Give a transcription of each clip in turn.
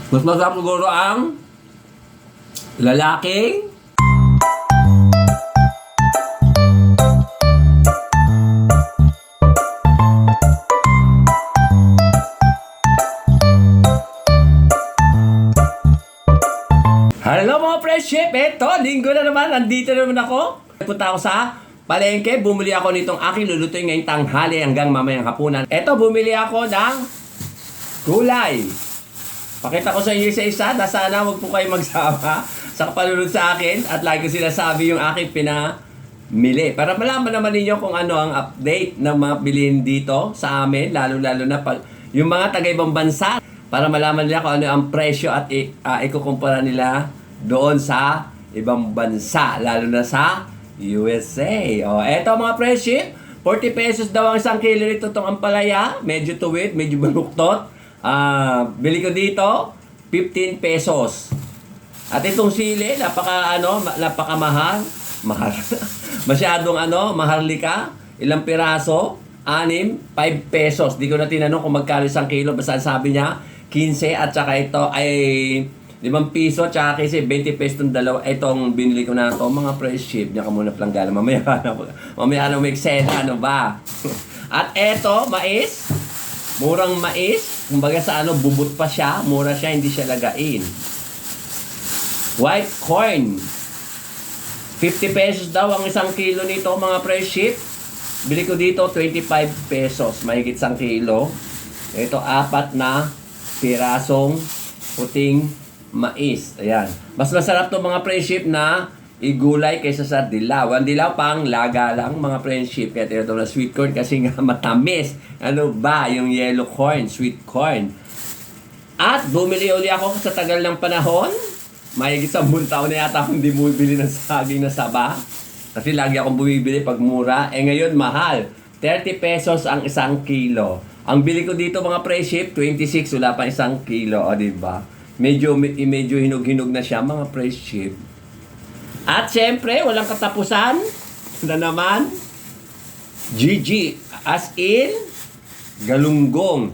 Mas masarap siguro ang lalaking hello mga friendship! Eto, linggo na naman. Nandito na naman ako. Punta ako sa palengke. Bumili ako nitong aking lulutuin ngayong tanghali hanggang mamayang hapunan. Eto, bumili ako ng gulay. Pakita ko sa inyo isa-isa na sana huwag po kayo magsama sa kapalunod sa akin at lagi ko sinasabi yung aking pinamili. Para malaman naman ninyo kung ano ang update ng mga bilhin dito sa amin, lalo-lalo na pag yung mga taga-ibang bansa, para malaman nila kung ano ang presyo at ikukumpara nila doon sa ibang bansa, lalo na sa USA. O, eto mga presyo, 40 pesos daw ang 1 kilo nito itong ampalaya, medyo tuwid, medyo baluktot. Bili ko dito 15 pesos. At itong sili, napakamahal. Mahal. Masyadong maharlika. Ilang piraso? 6, 5 pesos. Di ko na tinanong kung magkano 1 kilo. Basta sabi niya 15 at saka ito ay 5 piso tsaka kasi 20 pesos itong dalawa. Itong binili ko na ito. Mga fresh ship. Diyan ka muna planggala. Mamaya na may eksena. Ano ba? At ito, mais. Murang mais. Kumbaga sa bubot pa siya. Mura siya, hindi siya lagain. White corn. 50 pesos daw ang 1 kilo nito, mga fresh ship. Bili ko dito 25 pesos. Mahigit 1 kilo. Ito 4 na pirasong puting mais. Ayan. Mas masarap to mga friendship na igulay kaysa sa dilaw. Ang dilaw pang laga lang mga friendship. Kaya ito na sweet corn kasi nga matamis. Ano ba? Yung yellow corn, sweet corn. At bumili uli ako sa tagal ng panahon. Mahigit 10 taon na yata akong hindi bumibili ng saging na saba. Kasi lagi akong bumibili pag mura. Ngayon mahal. 30 pesos ang 1 kilo. Ang bili ko dito mga friendship, 26, wala pa 1 kilo. O diba? Medyo hinog-hinog na siya mga friendship. At syempre, walang katapusan na naman. GG. As in, galunggong.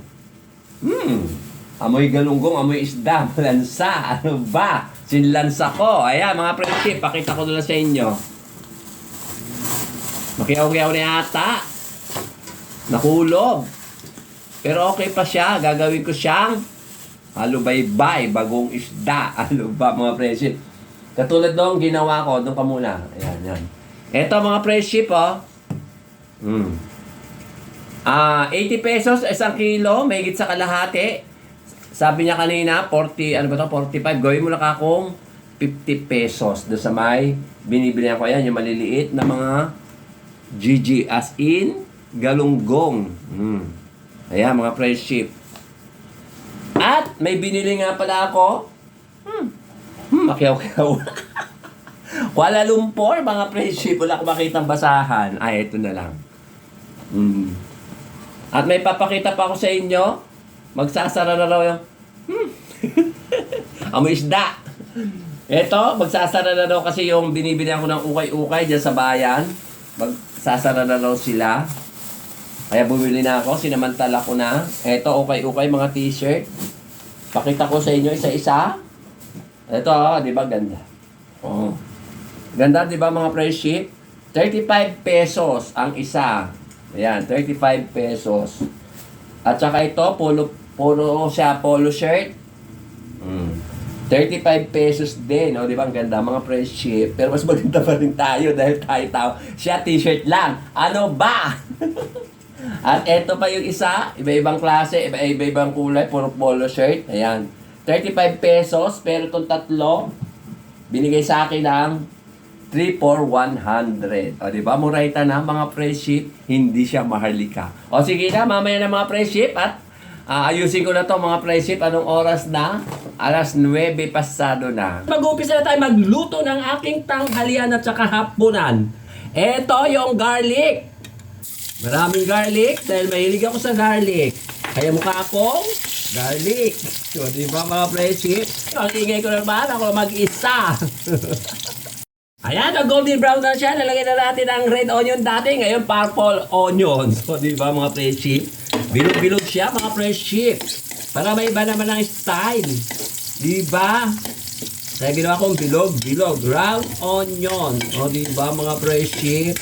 Amoy galunggong, amoy isda, malansa. Ano ba? Sinlansa ko. Ayan, mga friendship, pakita ko doon sa inyo. Makiyaw-kiyaw na yata. Nakulog. Pero okay pa siya. Gagawin ko siyang halubaybay, bagong isda. Ano ba, mga friendship? Katulad nung ginawa ko, doon ka muna. Ayan, yan. Ito mga friendship, 80 pesos, 1 kilo, may higit sa kalahati. Sabi niya kanina, 45. Gawin mo lang akong 50 pesos. Doon sa may, binibili ko yan, yung maliliit na mga GG, as in, galunggong. Ayan, mga friendship. At, may binili nga pala ako. Makiyaw-kiyaw. Kuala Lumpur, mga friendship. Wala akong makitang basahan. Ay, ito na lang. At may papakita pa ako sa inyo. Magsasara na raw yung amoy isda. Ito, magsasara na raw kasi yung binibili ako ng ukay-ukay dyan sa bayan. Magsasara na raw sila. Kaya bumili na ako, sinamantala ko na. Ito, ukay-ukay, mga t-shirt. Pakita ko sa inyo isa-isa. Ito, di ba ganda? Ganda, di ba mga friendship? 35 pesos ang isa. Ayan, 35 pesos. At saka ito, puro siya polo shirt. 35 pesos din. O, di ba? Ang ganda, mga friendship. Pero mas maganda pa rin tayo dahil tayo. Siya t-shirt lang. Ano ba? At eto pa yung isa. Iba-ibang klase, iba-ibang kulay. Puro polo shirt. Ayan. 35 pesos. Pero itong tatlo, binigay sa akin ng 3 for 100. O, di ba? Murayta na, mga friendship. Hindi siya maharlika. O, sige na. Mamaya na, mga friendship. At ayusin ko na to mga friendship. Anong oras na? 9:00 pasado na. Mag-umpisa na tayo magluto ng aking tanghalian at saka hapunan. Ito yung garlic. Maraming garlic dahil mahilig ako sa garlic. Kaya mukha akong garlic. So, di ba mga friendship? Ang ingay ko naman, ako mag-isa. Ayan, golden brown na siya. Nalagay na natin ang red onion dati. Ngayon, purple onion. So, di ba mga friendship? Bilog-bilog siya mga friendship. Para may iba naman ang style. Diba? Kaya ginawa kong bilog, round onion. O diba mga friendship?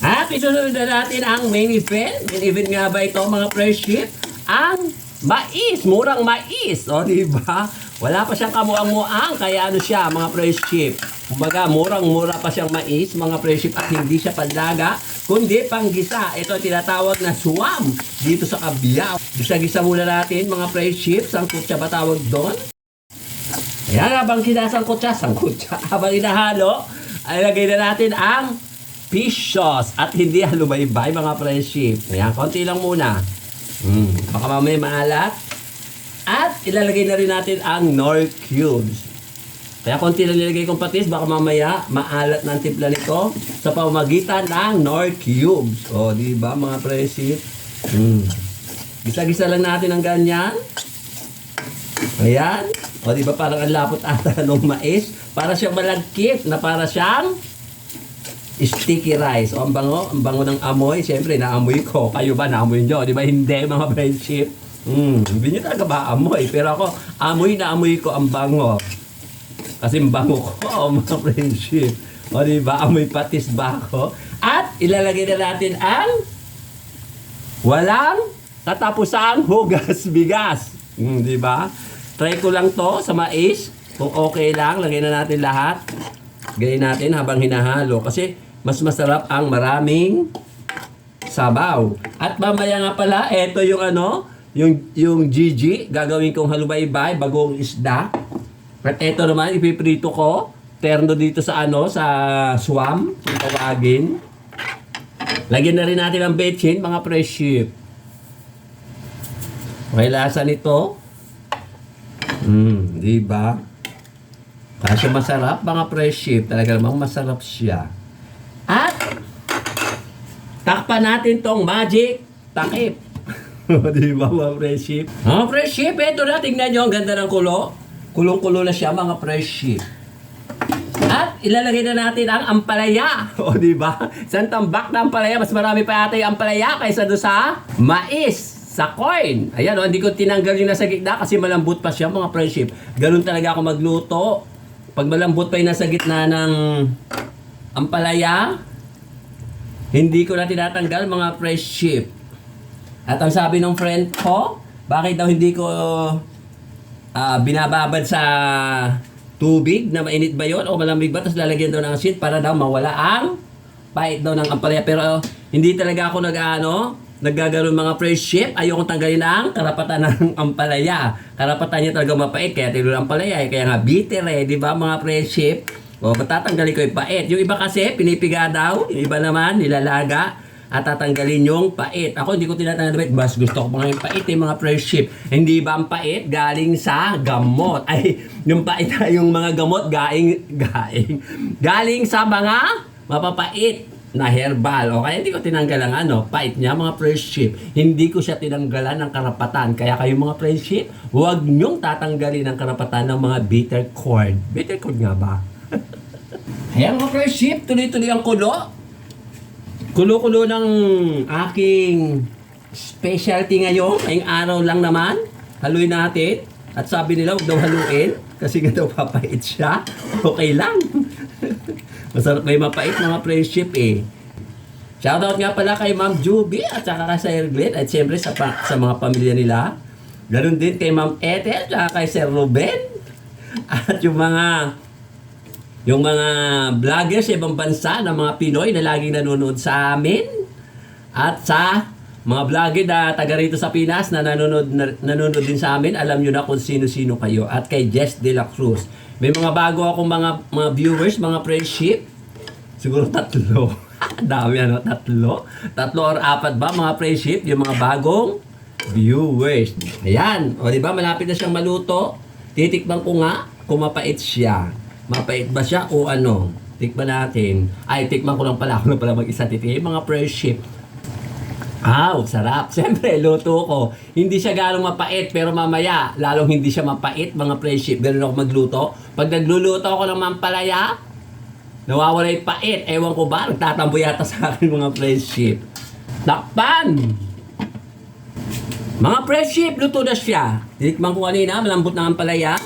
At isunod na natin ang main event. Main event nga ba ito mga friendship? Ang mais, murang mais. O diba? Wala pa siyang kamuang-muang, kaya ano siya mga friendship. Kumbaga, murang-mura pa siyang mais mga friendship at hindi siya panlaga, kundi panggisa. Ito ang tinatawag na suwam dito sa Kabyao. Gisa-gisa muna natin mga friendship. Sangkot siya ba tawag doon? Ayan, habang sinasangkot siya, habang inahalo, ay lagay na natin ang fish sauce at hindi halubaybay mga friendship. Ayan, konti lang muna. Baka mamaya maalat. At ilalagay na rin natin ang Knorr cubes. Kaya konti lang nilagay kong patis, baka mamaya maalat ng timpla nito sa pamamagitan ng Knorr cubes. O, di ba mga friendship? Gisa-gisa lang natin ang ganyan. Ayan. O, di ba parang ang lapot ata ng mais? Para siyang malagkit na para siyang sticky rice. O, ang bango ng amoy. Siyempre, naamoy ko. Kayo ba, naamoy nyo? Di ba hindi, mga friendship? Hindi nyo talaga ba amoy? Pero ako, amoy na amoy ko ang bango. Kasi bango ko, mga friendship. O, di ba? Amoy patis ba ako? At ilalagay na natin ang walang katapusang hugas bigas. Di ba? Try ko lang to sa mais. Kung okay lang, lagay na natin lahat. Gawin natin habang hinahalo. Kasi mas masarap ang maraming sabaw. At mamaya nga pala, eto yung yung Gigi, gagawin kong halubaybay, bagong isda. At eto naman, ipiprito ko. Terno dito sa sa swam, kung tawagin. Lagyan na rin natin ang betchin, mga friendship. Okay, lasa nito. Di ba? Kasi masarap, mga friendship. Talaga namang masarap siya. At takpan natin tong magic takip. Di ba mga friendship? Mga friendship, ito na. Tingnan nyo, ang ganda ng kulo. Kulong-kulo na siya, mga friendship. At ilalagay na natin ang ampalaya. O di ba? Isang tambak na ampalaya. Mas marami pa yata yung ampalaya kaysa doon sa mais. Sa coin. Ayan o, hindi ko tinanggal yung nasa gitna kasi malambot pa siya, mga friendship. Ganun talaga ako magluto. Pag malambot pa yung nasa gitna ng ampalaya, hindi ko na tinatanggal, mga friendship. At ang sabi ng friend ko, bakit daw hindi ko binababad sa tubig na mainit ba yun o malamig ba, tapos lalagyan daw ng asin para daw mawala ang pait daw ng ampalaya. Pero hindi talaga ako naggagaroon, mga friendship. Ayoko tanggalin ang karapatan ng ampalaya. Karapatan niya talaga mapait, kaya tilo ang ampalaya. Kaya nga bitter di ba mga friendship? O matatanggalin ko yung pait. Yung iba kasi pinipiga daw, yung iba naman nilalaga at tatanggalin yung pait. Ako hindi ko tinatanggal pait. Mas gusto ko pa ngayon pait mga friendship. Hindi ba ang pait galing sa gamot? Ay, yung pait yung mga gamot galing sa mga mapapait na herbal. O kaya hindi ko tinanggal ang pait niya, mga friendship. Hindi ko siya tinanggalan ng karapatan. Kaya kayo mga friendship, huwag nyong tatanggalin ang karapatan ng mga bitter cord. Bitter cord nga ba? Ayan mga friendship, tuloy-tuloy ang kulo. Kulo-kulo ng aking specialty ngayon. Ngayong araw lang naman. Haluin natin. At sabi nila, huwag daw haluin. Kasi nga daw papait siya. Okay lang. Masarap may mapait, mga friendship Shoutout nga pala kay Ma'am Juby at saka kay Sir Glenn. At siyempre sa mga pamilya nila. Ganun din kay Ma'am Ethel at kay Sir Ruben. At yung mga vloggers sa ibang bansa na mga Pinoy na laging nanonood sa amin. At sa mga vlogger na taga rito sa Pinas na nanonood din sa amin, alam nyo na kung sino-sino kayo. At kay Jess De La Cruz. May mga bago akong mga viewers, mga friendship. Siguro 3. Dami Tatlo or 4 ba mga friendship? Yung mga bagong viewers. Ayan. O diba malapit na siyang maluto. Titikman ko nga kung mapait siya. Mapait ba siya o ano? Tikman natin. Ay, tikman ko lang pala. Ako lang pala mag-isa titikman. Mga friendship. Sarap. Siyempre, luto ko. Hindi siya galong mapait, pero mamaya, lalong hindi siya mapait, mga friendship. Ganun ako magluto. Pag nagluluto ako ng mampalaya, nawawala yung pait. Ewan ko ba? Nagtatambo yata sa akin, mga friendship. Takpan! Mga friendship, luto na siya. Tinikman ko kanina, malambot na ang palaya.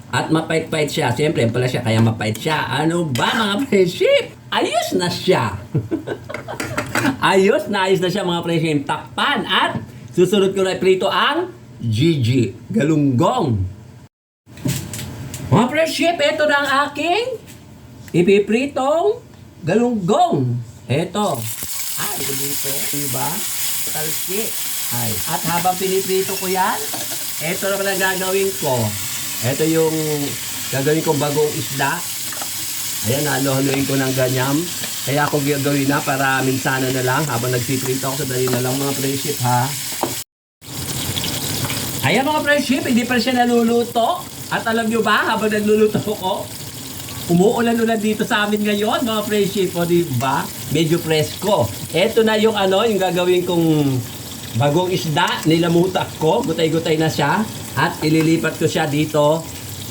At mapait-pait siya. Siyempre, pala siya, kaya mapait siya. Ano ba mga friendship? Ayos na siya. ayos na siya mga friendship. Takpan at susunod ko na prito ang Gigi Galunggong. Mga friendship, ito na ang aking ipipritong galunggong. Ito. Ay, ito dito. Diba? Talsi. Ay. At habang piniprito ko yan, ito naman ang gagawin ko. Ito yung gagawin kong bagong isda. Ayan, halo-haloin ko ng ganyan. Kaya ako gagawin na para minsana na lang habang nagsiprito ako. Sadali na lang mga friendship ha. Ayan mga friendship, hindi pa siya naluluto. At alam nyo ba, habang nagluluto ko, umuulan-ulan dito sa amin ngayon mga friendship. O diba? Medyo presko. Ito na yung yung gagawin kong bagong isda. Nilamutak ko. Gutay-gutay na siya. At ililipat ko siya dito,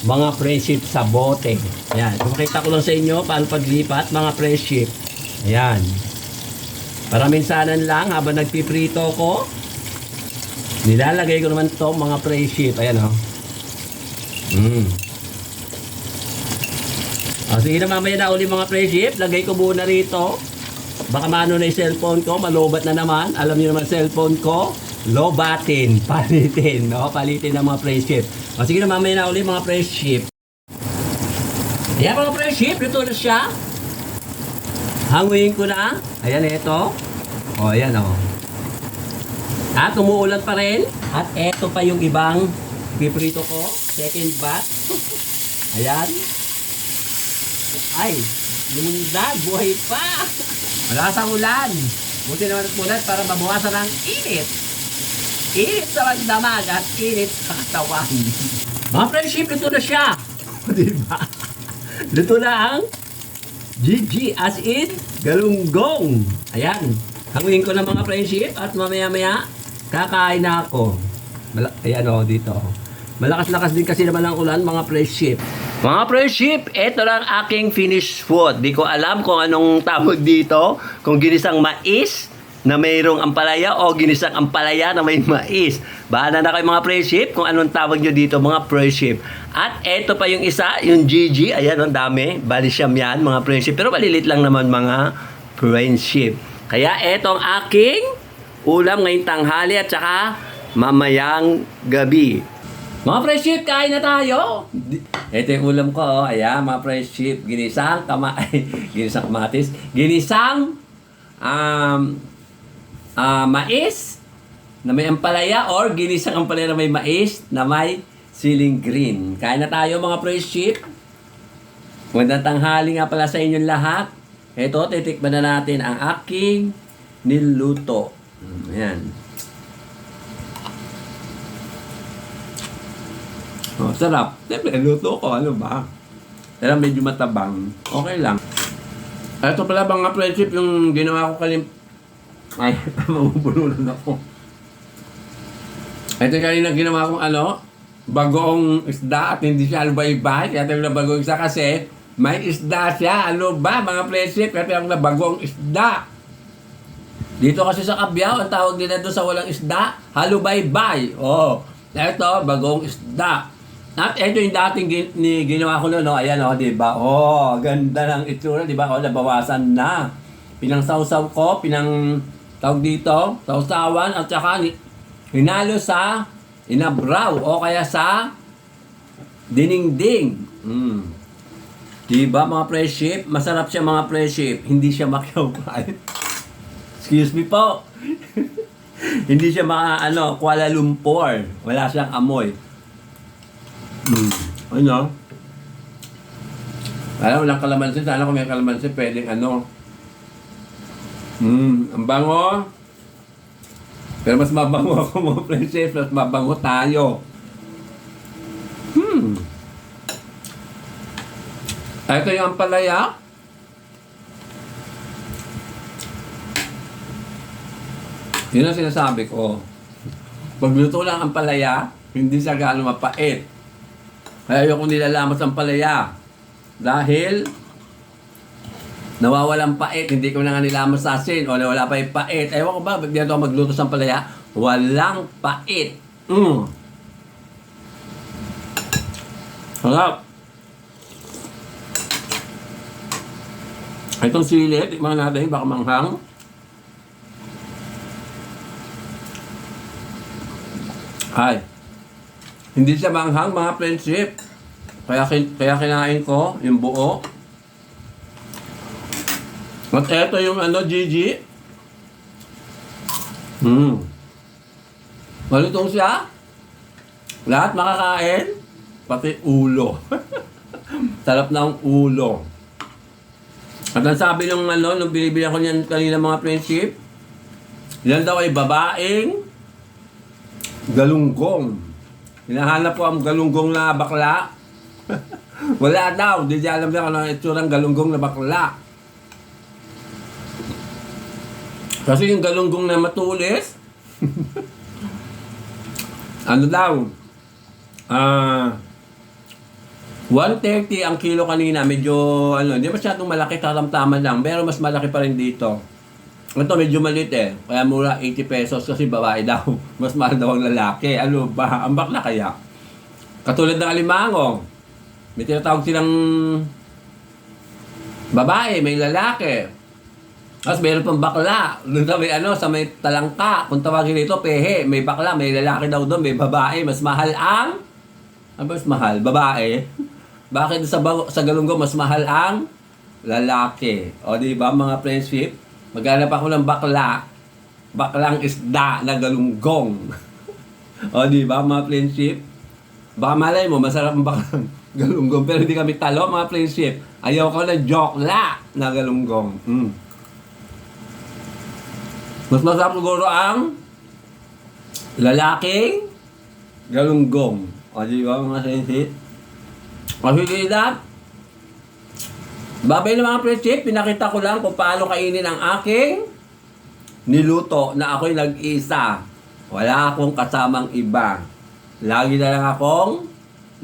mga friendship, sa bote. Ayan. Pakita ko lang sa inyo paano paglipat, mga friendship. Ayan. Para minsanan lang habang nagpiprito ko. Nilalagay ko naman to mga friendship. Ayan o. Sige na, mamaya na uli mga friendship. Lagay ko muna rito. Baka maano na yung cellphone ko. Malobat na naman. Alam niyo naman cellphone ko. Lobatin, palitin, no? Palitin ng mga friendship. Sige na, mamaya na uli mga friendship. Ayan mga friendship, ito na siya. Hanguin ko na. Ayan, ito. Ayan, At umuulan pa rin. At ito pa yung ibang piprito ko. Second batch. Ayan. Ay, lumundag, buhay pa. Wala sa ulan. Buti naman at ulan para mabawasan ang init. Init sa magdamag at init sa katawan. Mga friendship, luto na siya. Diba? Luto na ang Gigi, as in galunggong. Ayan. Hanguin ko na mga friendship at mamaya-maya kakain na ako. Ayan dito. Malakas-lakas din kasi naman ang ulan mga friendship. Mga friendship, ito lang aking finished food. Di ko alam kung anong tawag dito. Kung ginisang mais na mayroong ampalaya o ginisang ampalaya na may mais. Bahala na kayo mga friendship kung anong tawag nyo dito mga friendship. At eto pa yung isa, yung Gigi. Ayan, ang dami. Bali siyam yan mga friendship. Pero malilit lang naman mga friendship. Kaya eto ang aking ulam ngayong tanghali at saka mamayang gabi. Mga friendship, kain na tayo. Ito yung ulam ko. Ayan, mga friendship. Ginisang ginisang kamatis. Ginisang mais na may ampalaya or ginisang ampalaya na may mais na may siling green. Kain na tayo mga friendship. Magandang tanghali nga pala sa inyong lahat. Ito, titikman na natin ang aking niluto. Ayan. Sarap. Siyempre, luto ko. Ano ba? Pero medyo matabang. Okay lang. Ito pala mga friendship yung ginawa ko ay, mabubunulan ako. Ito kanina ginawa kong bagong isda at hindi siya albay-bay. Kaya ito yung bagong isda kasi may isda siya. Ano ba mga friendship? Kaya ito yung bagong isda. Dito kasi sa Cabiao, ang tawag nila doon sa walang isda, halubay-bay. Ito, bagong isda. At ito yung dating ginawa ko noon. Ayan diba? Ganda ng itsura, diba? Nabawasan na. Pinang-sausaw ko, tawag dito, sausawan at saka hinalo sa inabraw o kaya sa diningding. Diba mga friendship? Masarap siya mga friendship. Hindi siya makyaw. Excuse me po. Hindi siya Kuala Lumpur. Wala siyang amoy. Walang kalamansi. Sana kung may kalamansi, pwedeng ang bango. Pero mas mabango ako mga friendship. Mas mabango tayo. Ito yung ampalaya. Yun ang sinasabi ko. Pagluto lang ang ampalaya, hindi siya gaano mapait. Kaya ayoko nilalamas ang ampalaya. Dahil nawawalang pait, hindi ko na nga nilamas sa asin o nawala pa yung pait. Ewan ko ba, hindi ako magluto sa ampalaya Walang pait. Mm. Sarap. Itong sili, tikman natin, baka manghang. Ay, hindi siya manghang mga friendship. Kaya kinain ko yung buo. At eto yung Gigi. Malutong siya. Lahat makakain. Pati ulo. Sarap ng ulo. At ang sabi nung nung binibili ko niyan kanina mga friendship, yan daw ay babaeng galunggong. Hinahanap ko ang galunggong na bakla. Wala daw. Hindi alam niya kung ano ang itsurang galunggong na bakla. Kasi yung galunggong na matulis, ano daw, 130 ang kilo kanina. Medyo, hindi masyadong malaki, karamtaman lang. Pero mas malaki pa rin dito. Ito medyo maliit eh. Kaya mura 80 pesos kasi babae daw. Mas mahal daw ang lalaki. Ano ba? Ang bakla kaya? Katulad ng alimango. May tinatawag silang babae, may lalaki. Tapos mayroon pang bakla. Doon sa may sa may talangka. Kung tawagin ito, pehe. May bakla, may lalaki daw doon, may babae. Mas mahal ang... Ano ba mas mahal? Babae. Bakit sa galunggong mas mahal ang lalaki? O di ba mga friendship? Maghanap ako ng bakla. Baklang isda na galunggong. O di ba mga friendship? Baka malay mo, masarap ang baklang galunggong. Pero hindi kami talo mga friendship. Ayaw ko ng jokla na galunggong. Mas masarap siguro ang lalaking galunggong. O di ba mga friendship? Kasi that, babay na mga friendship, pinakita ko lang kung paano kainin ang aking niluto na ako'y nag-isa. Wala akong kasamang iba. Lagi na lang akong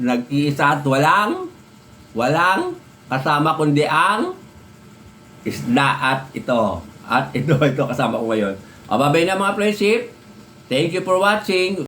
nag-iisa at walang kasama kundi ang isda at ito. At ito kasama ko ngayon. O babay na mga friendship. Thank you for watching.